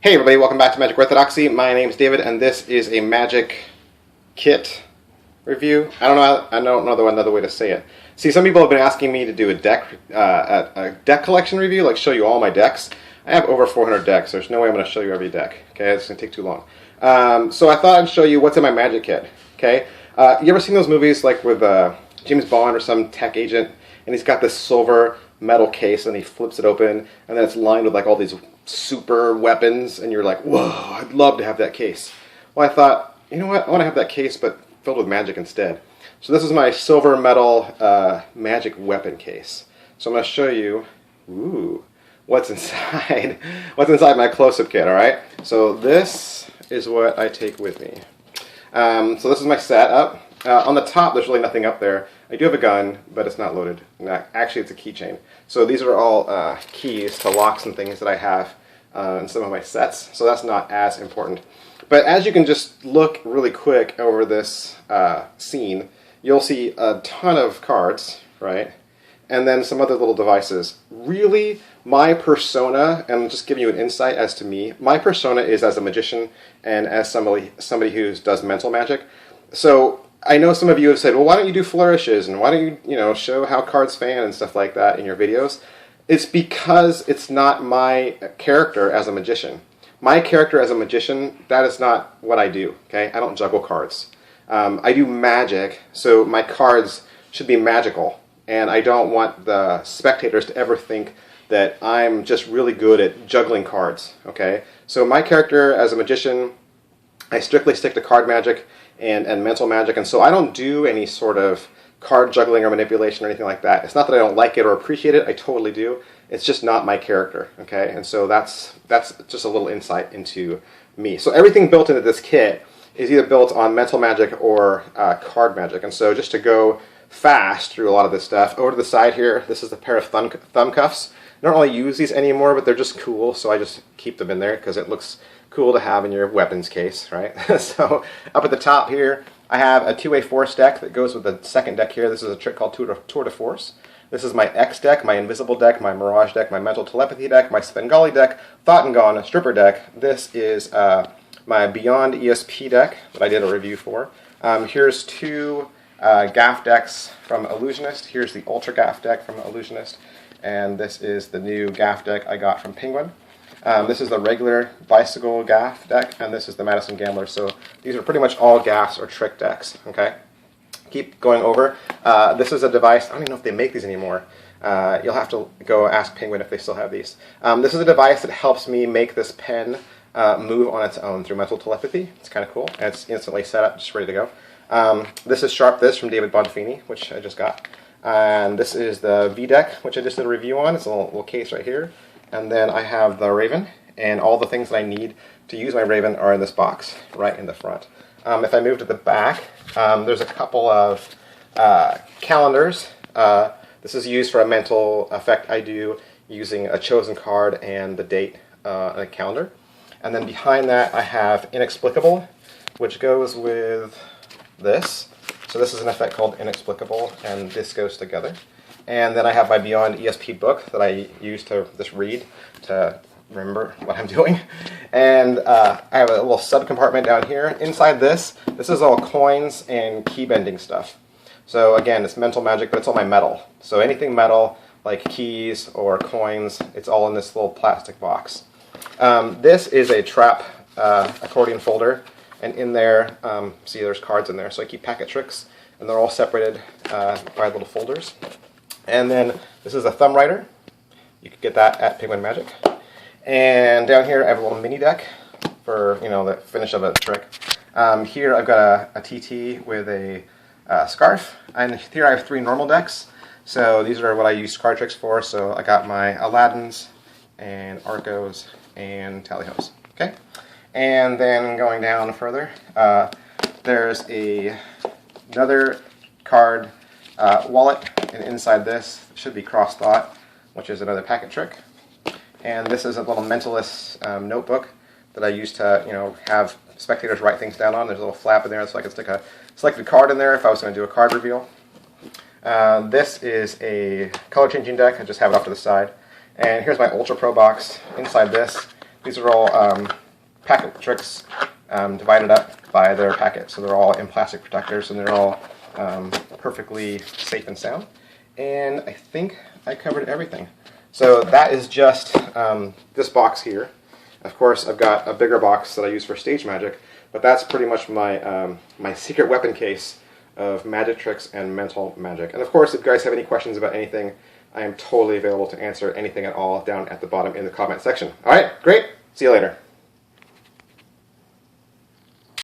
Hey everybody, welcome back to Magic Orthodoxy. My name is David, and this is a Magic kit review. I don't know another way to say it. See, some people have been asking me to do a deck collection review, like show you all my decks. I have over 400 decks. There's no way I'm going to show you every deck. Okay, it's going to take too long. So I thought I'd show you what's in my Magic kit. Okay, you ever seen those movies like with James Bond or some tech agent, and he's got this silver metal case, and he flips it open, and then it's lined with like all these super weapons, and you're like, whoa, I'd love to have that case. Well, I thought, you know what, I want to have that case but filled with magic instead. So this is my silver metal magic weapon case. So I'm going to show you what's inside my close-up kit. All right, so this is what I take with me. So this is my setup. On the top there's really nothing up there. I do have a gun, but it's not loaded. Actually, it's a keychain. So these are all keys to locks and things that I have in some of my sets. So that's not as important. But as you can just look really quick over this scene, you'll see a ton of cards, right? And then some other little devices. Really, my persona, and I'm just giving you an insight as to me, my persona is as a magician and as somebody who does mental magic. So I know some of you have said, well, why don't you do flourishes, and why don't you, show how cards fan and stuff like that in your videos? It's because it's not my character as a magician. My character as a magician, that is not what I do, okay? I don't juggle cards. I do magic, so my cards should be magical, and I don't want the spectators to ever think that I'm just really good at juggling cards, okay? So my character as a magician, I strictly stick to card magic and mental magic, and so I don't do any sort of card juggling or manipulation or anything like that. It's not that I don't like it or appreciate it, I totally do. It's just not my character, okay? And so that's just a little insight into me. So everything built into this kit is either built on mental magic or card magic. And so just to go fast through a lot of this stuff, over to the side here, this is a pair of thumb cuffs. I don't really use these anymore, but they're just cool, so I just keep them in there because it looks cool to have in your weapons case, right? So up at the top here, I have a two-way force deck that goes with the second deck here. This is a trick called Tour de Force. This is my X deck, my Invisible deck, my Mirage deck, my Mental Telepathy deck, my Svengali deck, Thought and Gone, Stripper deck. This is my Beyond ESP deck that I did a review for. Here's two Gaff decks from Illusionist. Here's the Ultra Gaff deck from Illusionist. And this is the new Gaff deck I got from Penguin. This is the regular Bicycle Gaff deck, and this is the Madison Gambler. So these are pretty much all Gaffs or trick decks, okay? Keep going over. This is a device, I don't even know if they make these anymore. You'll have to go ask Penguin if they still have these. This is a device that helps me make this pen move on its own through mental telepathy. It's kind of cool, and it's instantly set up, just ready to go. This is Sharp This from David Bonfini, which I just got. And this is the V deck, which I just did a review on. It's a little case right here. And then I have the Raven, and all the things that I need to use my Raven are in this box right in the front. If I move to the back, there's a couple of calendars. This is used for a mental effect I do using a chosen card and the date on a calendar. And then behind that I have Inexplicable, which goes with this. So this is an effect called Inexplicable, and this goes together. And then I have my Beyond ESP book that I use to just read to remember what I'm doing. And I have a little sub-compartment down here. Inside this is all coins and key bending stuff. So again, it's mental magic, but it's all my metal. So anything metal, like keys or coins, it's all in this little plastic box. This is a trap accordion folder. And in there, see there's cards in there. So I keep packet tricks, and they're all separated by little folders. And then this is a thumb writer. You can get that at Penguin Magic. And down here I have a little mini deck for the finish of a trick. Here I've got a TT with a scarf, and here I have 3 normal decks. So these are what I use card tricks for. So I got my Aladdins and Arcos and Tallyhos. Okay. And then going down further, there's another card wallet, and inside this should be Cross Thought, which is another packet trick. And this is a little mentalist notebook that I use to have spectators write things down on. There's a little flap in there so I can stick a selected card in there if I was going to do a card reveal. This is a color changing deck. I just have it off to the side. And here's my Ultra Pro box. Inside this These are all packet tricks divided up by their packet. So they're all in plastic protectors, and they're all perfectly safe and sound. And I think I covered everything. So that is just this box here. Of course, I've got a bigger box that I use for stage magic, but that's pretty much my my secret weapon case of magic tricks and mental magic. And of course, if you guys have any questions about anything, I am totally available to answer anything at all down at the bottom in the comment section. All right, great. See you later.